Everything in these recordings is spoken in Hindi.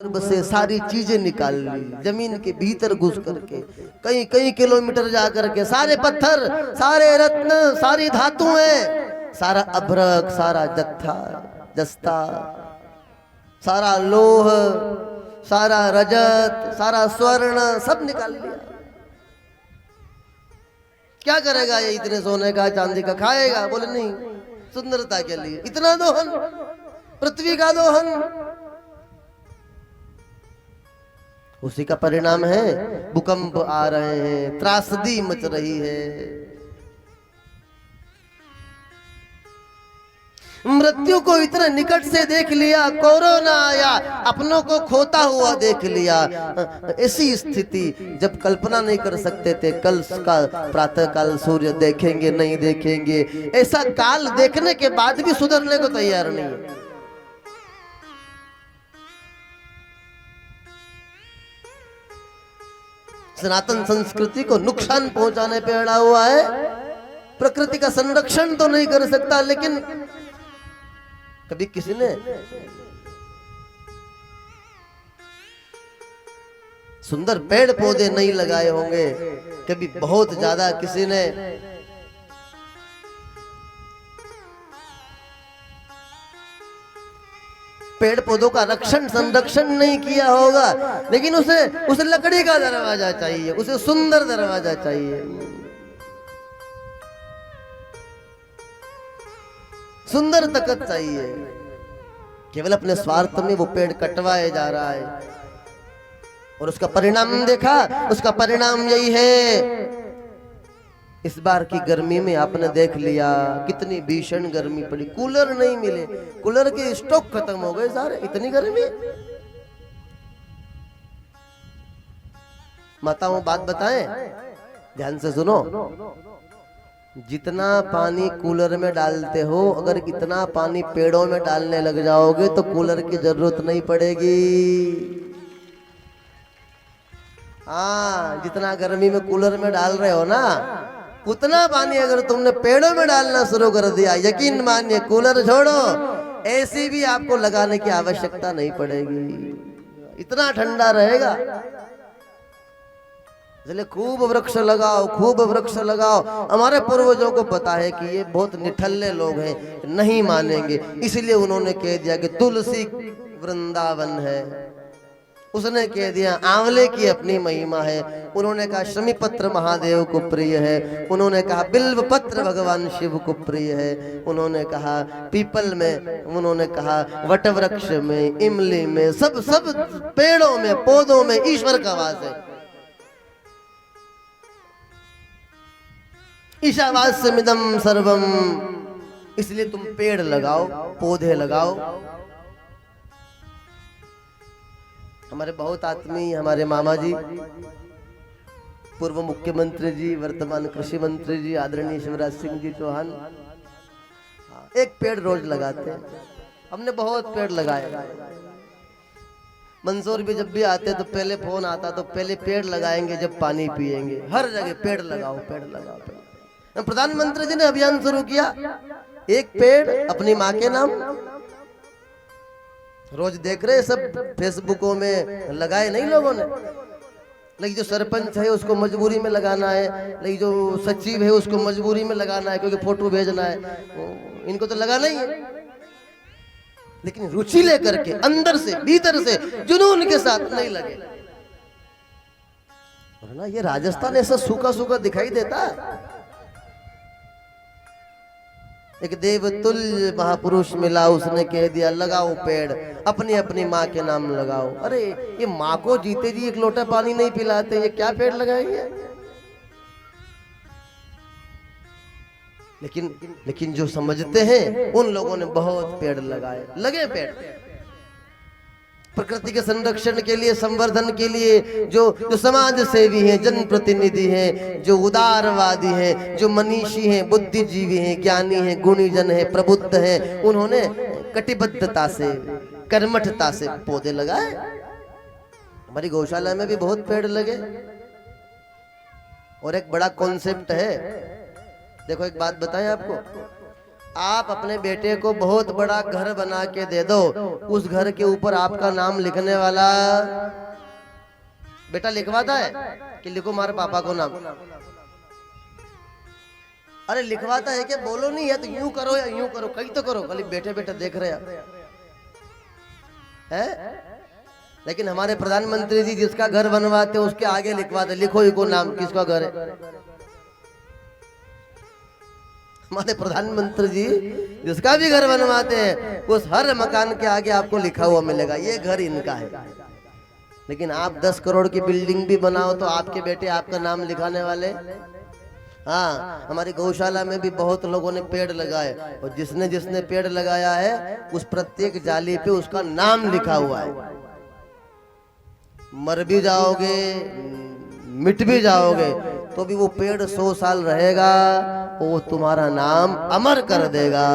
गर्भ से सारी चीजें निकाल ली, जमीन के भीतर घुस करके कई कई किलोमीटर जा करके सारे पत्थर, सारे रत्न, सारी धातुएं, सारा अभ्रक, सारा जत्था जस्ता, सारा लोह, सारा रजत, सारा स्वर्ण सब निकाल लिया। क्या करेगा ये इतने सोने का चांदी का? खाएगा? बोले नहीं, सुंदरता के लिए इतना दोहन, पृथ्वी का दोहन। उसी का परिणाम है भूकंप आ रहे हैं, त्रासदी मच रही है। मृत्यु को इतना निकट से देख लिया, कोरोना आया, अपनों को खोता हुआ देख लिया। ऐसी स्थिति जब कल्पना नहीं कर सकते थे, कल का प्रातः काल सूर्य देखेंगे नहीं देखेंगे, ऐसा काल देखने के बाद भी सुधरने को तैयार नहीं है। सनातन संस्कृति को नुकसान पहुंचाने पे अड़ा हुआ है। प्रकृति का संरक्षण तो नहीं कर सकता, लेकिन कभी किसी ने सुंदर पेड़ पौधे नहीं लगाए होंगे, कभी बहुत ज्यादा किसी ने पेड़ पौधों का रक्षण संरक्षण नहीं किया होगा, लेकिन उसे लकड़ी का दरवाजा चाहिए, उसे सुंदर दरवाजा चाहिए, सुंदर तकत चाहिए। केवल अपने स्वार्थ में वो पेड़ कटवाए जा रहा है और उसका परिणाम देखा, उसका परिणाम यही है। इस बार की गर्मी में आपने देख लिया कितनी भीषण गर्मी पड़ी, कूलर नहीं मिले, कूलर के स्टॉक खत्म हो गए सारे, इतनी गर्मी। माताओं बात बताएं, ध्यान से सुनो, जितना पानी कूलर में डालते हो, अगर इतना पानी पेड़ों में डालने लग जाओगे तो कूलर की जरूरत नहीं पड़ेगी। हाँ, जितना गर्मी में कूलर में डाल रहे हो ना, उतना पानी अगर तुमने पेड़ों में डालना शुरू कर दिया, यकीन मानिए कूलर छोड़ो, एसी भी आपको लगाने की आवश्यकता नहीं पड़ेगी, इतना ठंडा रहेगा। इसलिए खूब वृक्ष लगाओ, खूब वृक्ष लगाओ। हमारे पूर्वजों को पता है कि ये बहुत निठल्ले लोग हैं, नहीं मानेंगे, इसलिए उन्होंने कह दिया कि तुलसी वृंदावन है। उसने कह दिया आंवले की अपनी महिमा है, उन्होंने कहा शमी पत्र महादेव को प्रिय है, उन्होंने कहा बिल्व पत्र भगवान शिव को प्रिय है, उन्होंने कहा पीपल में, उन्होंने कहा वट वृक्ष में, इमली में, सब सब पेड़ों में पौधों में ईश्वर का वास है। ईशावास्यमिदं सर्वम, इसलिए तुम पेड़ लगाओ, पौधे लगाओ। हमारे बहुत आत्मीय हमारे मामा जी, पूर्व मुख्यमंत्री जी, वर्तमान कृषि मंत्री जी आदरणीय शिवराज सिंह जी चौहान, एक पेड़ रोज लगाते हैं। हमने बहुत पेड़ लगाए। मंसूर भी जब भी आते तो पहले फोन आता तो पहले पेड़ लगाएंगे जब पानी पिएंगे, हर जगह पेड़ लगाओ, पेड़ लगाओ, पेड़। प्रधानमंत्री जी ने अभियान शुरू किया, एक पेड़ अपनी माँ के नाम। रोज देख रहे सब फेसबुकों में, लगाए नहीं लोगों ने, लेकिन जो सरपंच है उसको मजबूरी में लगाना है, लेकिन जो सचिव है उसको मजबूरी में लगाना है क्योंकि फोटो भेजना है, इनको तो लगाना ही है। लेकिन रुचि लेकर के अंदर से भीतर से जुनून के साथ नहीं लगे, वरना ये राजस्थान ऐसा सूखा सूखा दिखाई देता है। एक देवतुल्य महापुरुष मिला, उसने कह दिया लगाओ पेड़, अपनी अपनी माँ के नाम लगाओ। अरे ये माँ को जीते जी एक लोटा पानी नहीं पिलाते, ये क्या पेड़ लगाएंगे? लेकिन जो समझते हैं उन लोगों ने बहुत पेड़ लगाए, लगे पेड़ प्रकृति के संरक्षण के लिए, संवर्धन के लिए। जो समाज सेवी हैं, जनप्रतिनिधि हैं, जो उदारवादी हैं, जो मनीषी हैं, बुद्धिजीवी हैं, ज्ञानी हैं, गुणीजन हैं, प्रबुद्ध हैं, उन्होंने कटिबद्धता से, कर्मठता से पौधे लगाए। हमारी गौशाला में भी बहुत पेड़ लगे। और एक बड़ा कॉन्सेप्ट है, देखो एक बात बताएं आपको, आप अपने बेटे को बहुत बड़ा घर बना के दे दो, उस घर के ऊपर आपका नाम लिखने वाला बेटा लिखवाता है कि लिखो मारे पापा को नाम? अरे लिखवाता है कि बोलो नहीं है तो यूं करो या यूं करो, कहीं तो करो, खाली बैठे बैठे देख रहे हैं। लेकिन हमारे प्रधानमंत्री जी जिसका घर बनवाते उसके आगे लिखवाते लिखो इको नाम, किसका घर है। हमारे प्रधानमंत्री जी जिसका भी घर बनवाते हैं उस हर मकान के आगे आपको लिखा हुआ मिलेगा ये घर इनका है। लेकिन आप 10 करोड़ की बिल्डिंग भी बनाओ तो आपके बेटे आपका नाम लिखाने वाले। हाँ, हमारी गौशाला में भी बहुत लोगों ने पेड़ लगाए और जिसने जिसने पेड़ लगाया है उस प्रत्येक जाली पे उसका नाम लिखा हुआ है। मर भी जाओगे, मिट भी जाओगे तो भी वो पेड़ 100 साल रहेगा, वो तुम्हारा नाम अमर कर देगा।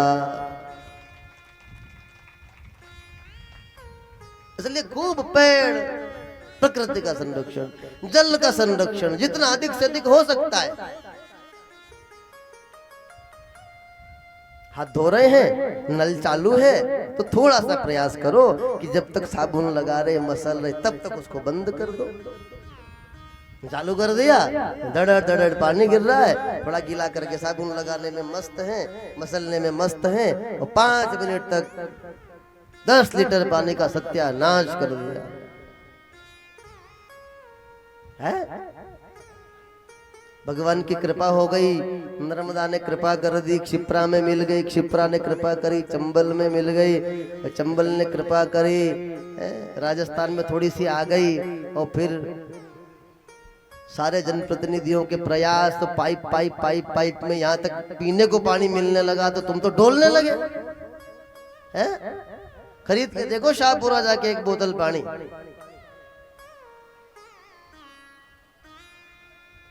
इसलिए खूब पेड़, प्रकृति का संरक्षण, जल का संरक्षण जितना अधिक से अधिक हो सकता है। हाथ धो रहे हैं, नल चालू है तो थोड़ा सा प्रयास करो कि जब तक साबुन लगा रहे मसल रहे तब तक उसको बंद कर दो। चालू कर दिया, दड़ड़ दड़ड़ पानी गिर रहा है, थोड़ा गीला करके साबुन लगाने में मस्त है, मसलने में मस्त है और 5 मिनट तक 10 लीटर पानी का सत्यानाश कर दिया है। भगवान की कृपा हो गई, नर्मदा ने कृपा कर दी, क्षिप्रा में मिल गई, क्षिप्रा ने कृपा करी, चंबल में मिल गई, चंबल ने कृपा करी, राजस्थान में थोड़ी सी आ गई और फिर सारे जनप्रतिनिधियों के प्रयास तो पाइप पाइप पाइप पाइप में यहाँ तक पीने को पानी मिलने लगा तो तुम तो डोलने लगे हैं। खरीद के देखो शाहपुरा जाके एक बोतल पानी,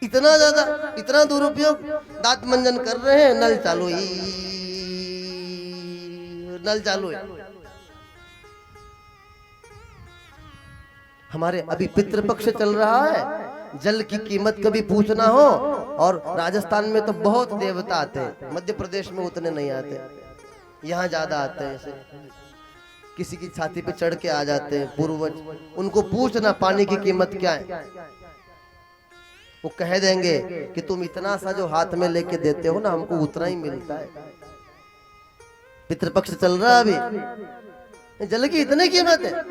इतना ज्यादा, इतना दुरुपयोग। दांत मंजन कर रहे हैं, नल चालू ही, नल चालू है। हमारे अभी पितृपक्ष चल रहा है, जल की कीमत कभी पूछना हो, और राजस्थान में तो बहुत देवता आते हैं, मध्य प्रदेश में उतने नहीं आते, यहाँ ज्यादा आते हैं। ऐसे किसी की छाती पे चढ़ के आ जाते हैं पूर्वज, उनको पूछना पानी की कीमत क्या है, वो कह देंगे कि तुम इतना सा जो हाथ में लेके देते हो ना हमको उतना ही मिलता है। पितृपक्ष चल रहा है अभी, जल की इतनी कीमत है,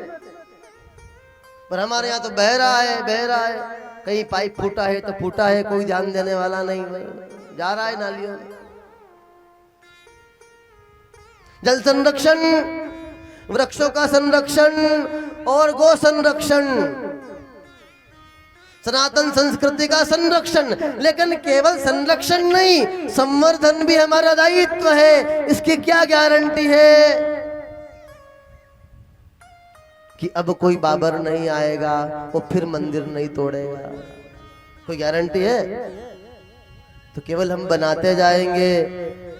पर हमारे यहाँ तो बह रहा है, बह रहा है। कहीं पाइप फूटा है तो फूटा है, कोई ध्यान देने वाला नहीं, जा रहा है नालियों में। जल संरक्षण, वृक्षों का संरक्षण और गो संरक्षण, सनातन संस्कृति का संरक्षण। लेकिन केवल संरक्षण नहीं, संवर्धन भी हमारा दायित्व है। इसकी क्या गारंटी है कि अब कोई बाबर नहीं आएगा वो फिर मंदिर नहीं तोड़ेगा? कोई गारंटी है? तो केवल हम बनाते जाएंगे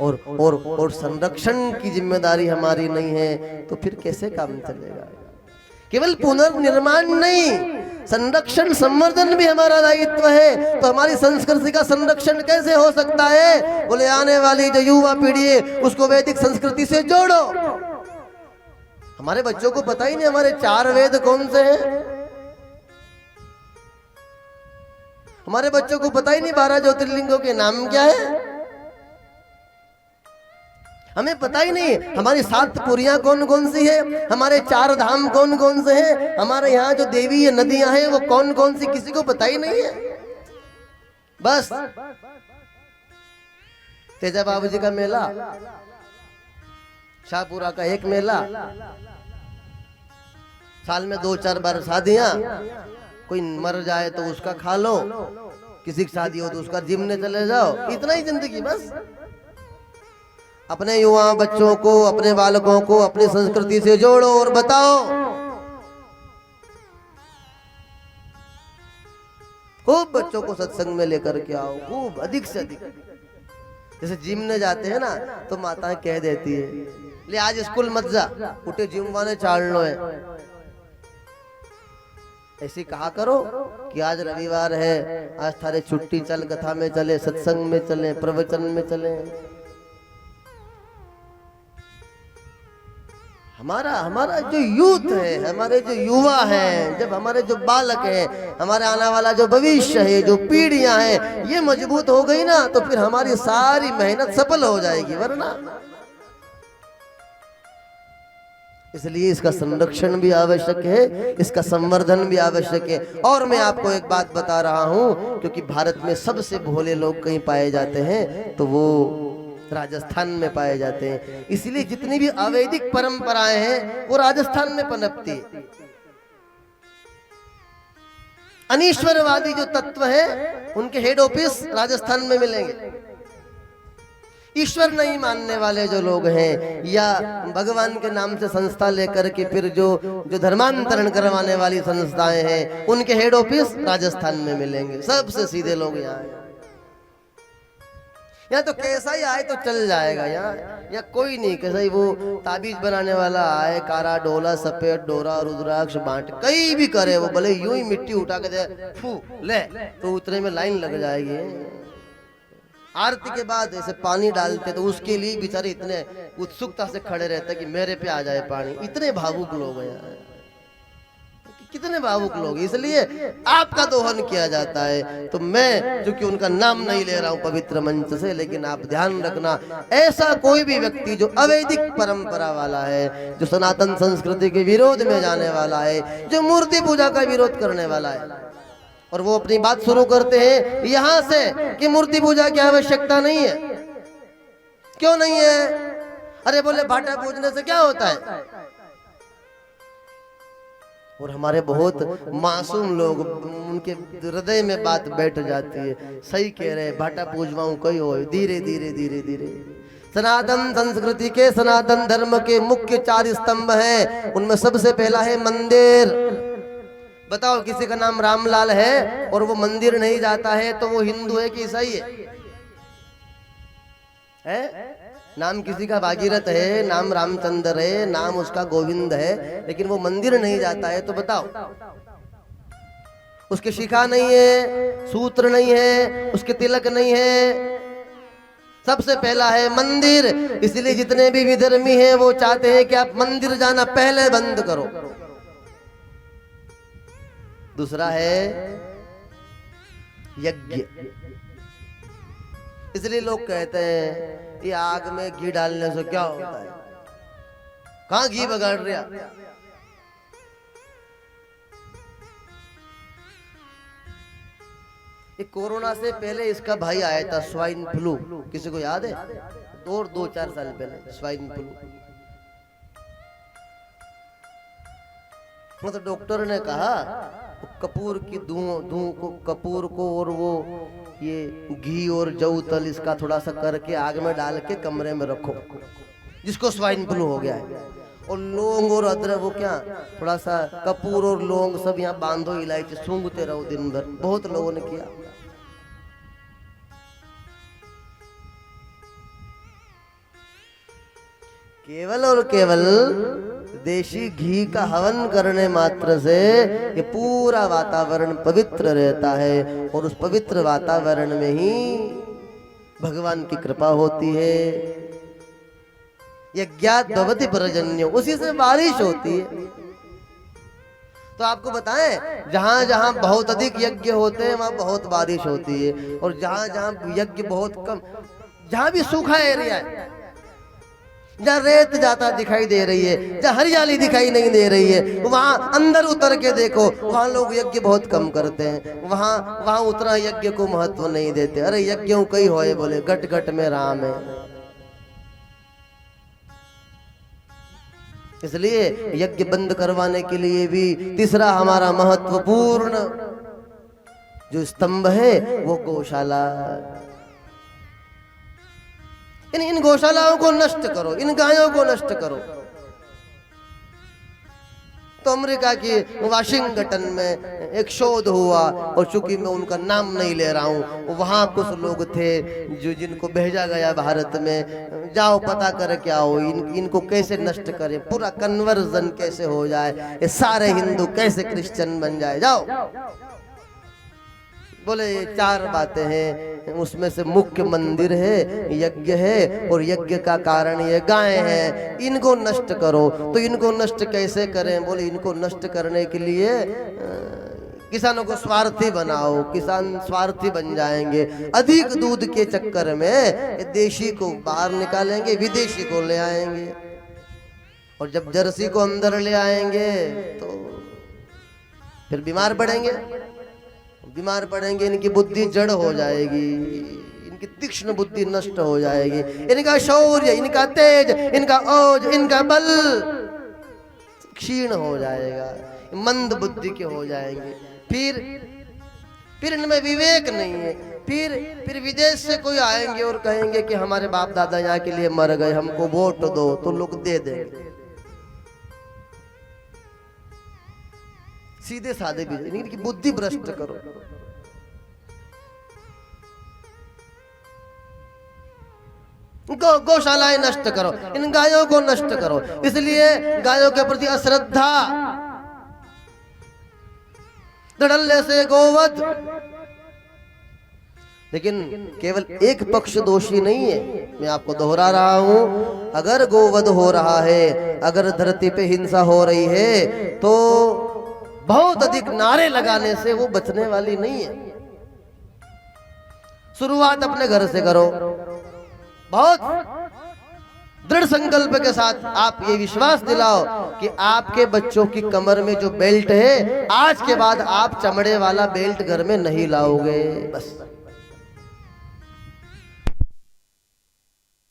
और संरक्षण की जिम्मेदारी हमारी नहीं है तो फिर कैसे काम चलेगा? केवल पुनर्निर्माण नहीं, संरक्षण संवर्धन भी हमारा दायित्व है। तो हमारी संस्कृति का संरक्षण कैसे हो सकता है? बोले आने वाली जो युवा पीढ़ी है उसको वैदिक संस्कृति से जोड़ो। हमारे बच्चों को पता ही नहीं हमारे 4 वेद कौन से हैं, हमारे बच्चों को पता ही नहीं 12 ज्योतिर्लिंगों के नाम क्या है, हमें पता ही नहीं हमारी 7 पुरियां कौन कौन सी है, हमारे 4 धाम कौन कौन से हैं, हमारे यहाँ जो देवी नदियां हैं वो कौन कौन सी, किसी को पता ही नहीं है। बस तेजा बाबू जी का मेला, शाहपुरा का एक मेला, साल में 2-4 बार शादियां, कोई मर जाए तो उसका खा लो, किसी की शादी हो तो उसका जिमने चले जाओ, इतना ही जिंदगी। बस अपने युवा बच्चों को, अपने बालकों को अपनी संस्कृति से जोड़ो और बताओ। खूब बच्चों को सत्संग में लेकर के आओ, खूब अधिक से अधिक। जैसे जिम में जाते हैं ना तो माताएं कह देती है ले आज स्कूल मत जा, उठे जिम वाले चाल लो है। ऐसी कहा करो कि आज रविवार है, आज थारे छुट्टी, चल कथा में चले, सत्संग में चले, प्रवचन में चले। हमारा हमारा जो यूथ है, हमारे जो युवा हैं, जब हमारे जो बालक हैं, हमारे आने वाला जो भविष्य है, जो पीढ़ियां हैं, ये मजबूत हो गई ना, तो फिर हमारी सारी मेहनत सफल हो जाएगी। वरना इसलिए इसका संरक्षण भी आवश्यक है, इसका संवर्धन भी आवश्यक है। और मैं आपको एक बात बता रहा हूं, क्योंकि भारत में सबसे भोले लोग कहीं पाए जाते हैं तो वो राजस्थान में पाए जाते हैं। इसलिए जितनी भी अवैदिक परंपराएं हैं वो राजस्थान में पनपती है। अनीश्वरवादी जो तत्व है उनके हेड ऑफिस राजस्थान में मिलेंगे। ईश्वर नहीं मानने वाले जो लोग हैं या भगवान के नाम से संस्था लेकर के फिर जो धर्मांतरण करवाने वाली संस्थाएं हैं, उनके हेड ऑफिस राजस्थान में मिलेंगे। सबसे सीधे लोग यहाँ तो कैसा ही आए तो चल जाएगा। यहाँ कोई नहीं, कैसा ही वो ताबीज बनाने वाला आए, कारा डोला सफेद डोरा रुद्राक्ष बांट कहीं भी करे, वो भले यूं ही मिट्टी उठा के दे फू ले, तो उतने में लाइन लग जाएगी। आरती के बाद ऐसे पानी डालते तो उसके लिए बेचारे इतने उत्सुकता से खड़े रहते कि मेरे पे आ जाए पानी। इतने भावुक लोग हैं यार, कितने भावुक लोग। इसलिए आपका दोहन किया जाता है। तो मैं चूंकि उनका नाम नहीं ले रहा हूं पवित्र मंच से, लेकिन आप ध्यान रखना, ऐसा कोई भी व्यक्ति जो अवैदिक परंपरा वाला है, जो सनातन संस्कृति के विरोध में जाने वाला है, जो मूर्ति पूजा का विरोध करने वाला है, और वो अपनी बात शुरू करते हैं यहां से कि मूर्ति पूजा की आवश्यकता नहीं है। क्यों नहीं है? अरे बोले भाटा पूजने से क्या होता है? और हमारे बहुत मासूम लोग, उनके हृदय में बात बैठ जाती है, सही कह रहे, भाटा पूजवाऊं कई हो। धीरे धीरे धीरे धीरे सनातन संस्कृति के, सनातन धर्म के मुख्य 4 स्तंभ हैं। उनमें सबसे पहला है मंदिर। बताओ, किसी का नाम रामलाल है और वो मंदिर नहीं जाता है तो वो हिंदू है कि ईसाई है? नाम किसी का भागीरथ है, नाम रामचंद्र है, नाम उसका गोविंद है, लेकिन वो मंदिर नहीं जाता है, तो बताओ, उसके शिखा नहीं है, सूत्र नहीं है, उसके तिलक नहीं है। सबसे पहला है मंदिर। इसलिए जितने भी विधर्मी हैं वो चाहते हैं कि आप मंदिर जाना पहले बंद करो। दूसरा है यज्ञ। इसलिए लोग कहते हैं ये आग में घी डालने से क्या होता है? कहां घी बगाड़ रहा? ये कोरोना से पहले इसका भाई आया था, स्वाइन फ्लू। किसी को याद है? 2-4 साल पहले स्वाइन फ्लू। मतलब डॉक्टर ने कहा कपूर की धुआं को, कपूर को और वो ये घी और जौ तल इसका थोड़ा सा करके आग में डाल के कमरे में रखो, जिसको स्वाइन फ्लू हो गया है। और लौंग और अदरक, वो क्या, थोड़ा सा कपूर और लौंग सब यहाँ बांधो, इलायची सूंघते रहो दिन भर। बहुत लोगों ने किया। केवल और केवल देशी घी का हवन करने मात्र से ये पूरा वातावरण पवित्र रहता है, और उस पवित्र वातावरण में ही भगवान की कृपा होती है। यज्ञात् भवति पर्जन्यो, उसी से बारिश होती है। तो आपको बताएं, जहां जहां बहुत अधिक यज्ञ होते हैं वहां बहुत बारिश होती है, और जहां जहां यज्ञ बहुत कम, जहां भी सूखा एरिया है, जहाँ रेत जाता दिखाई दे रही है, जहाँ हरियाली दिखाई नहीं दे रही है, वहां अंदर उतर के देखो, वहां लोग यज्ञ बहुत कम करते हैं। वहां उतना यज्ञ को महत्व नहीं देते। अरे यज्ञों कई होए, बोले घट घट में राम है। इसलिए यज्ञ बंद करवाने के लिए भी तीसरा हमारा महत्वपूर्ण जो स्तंभ है वो गौशाला। इन गौशालाओं को नष्ट करो, इन गायों को नष्ट करो। तो अमेरिका की वाशिंगटन में एक शोध हुआ, और चूंकि मैं उनका नाम नहीं ले रहा हूँ, वहां कुछ लोग थे जो जिनको भेजा गया भारत में, जाओ पता करके आओ इनको कैसे नष्ट करें, पूरा कन्वर्जन कैसे हो जाए, ये सारे हिंदू कैसे क्रिश्चियन बन जाए। जाओ बोले ये 4 बातें हैं, उसमें से मुख्य मंदिर है, यज्ञ है, और यज्ञ का कारण ये गाय है, इनको नष्ट करो। तो इनको नष्ट कैसे करें? बोले इनको नष्ट करने के लिए किसानों को स्वार्थी बनाओ, किसान स्वार्थी बन जाएंगे। अधिक दूध के चक्कर में देशी को बाहर निकालेंगे, विदेशी को ले आएंगे, और जब जर्सी को अंदर ले आएंगे तो फिर बीमार पड़ेंगे। बीमार पड़ेंगे, इनकी बुद्धि जड़ हो जाएगी, इनकी तीक्ष्ण बुद्धि नष्ट हो जाएगी, इनका शौर्य, इनका तेज, इनका ओज, इनका बल क्षीण हो जाएगा, मंद बुद्धि के हो जाएंगे। फिर इनमें विवेक नहीं है। फिर विदेश से कोई आएंगे और कहेंगे कि हमारे बाप दादा यहाँ के लिए मर गए, हमको वोट दो, तो लोग दे देंगे। सीधे साधे भी, इनकी बुद्धि भ्रष्ट करो। गौशालाएं नष्ट करो, इन गायों को नष्ट करो। इसलिए गायों के प्रति अश्रद्धा, धड़ल्ले से गोवध। लेकिन केवल एक पक्ष दोषी नहीं है, मैं आपको दोहरा रहा हूं। अगर गोवध हो रहा है, अगर धरती पे हिंसा हो रही है, तो बहुत अधिक नारे लगाने से वो बचने वाली नहीं है। शुरुआत अपने घर से करो, बहुत दृढ़ संकल्प के साथ आप ये विश्वास दिलाओ कि आपके बच्चों की कमर में जो बेल्ट है, आज के बाद आप चमड़े वाला बेल्ट घर में नहीं लाओगे। बस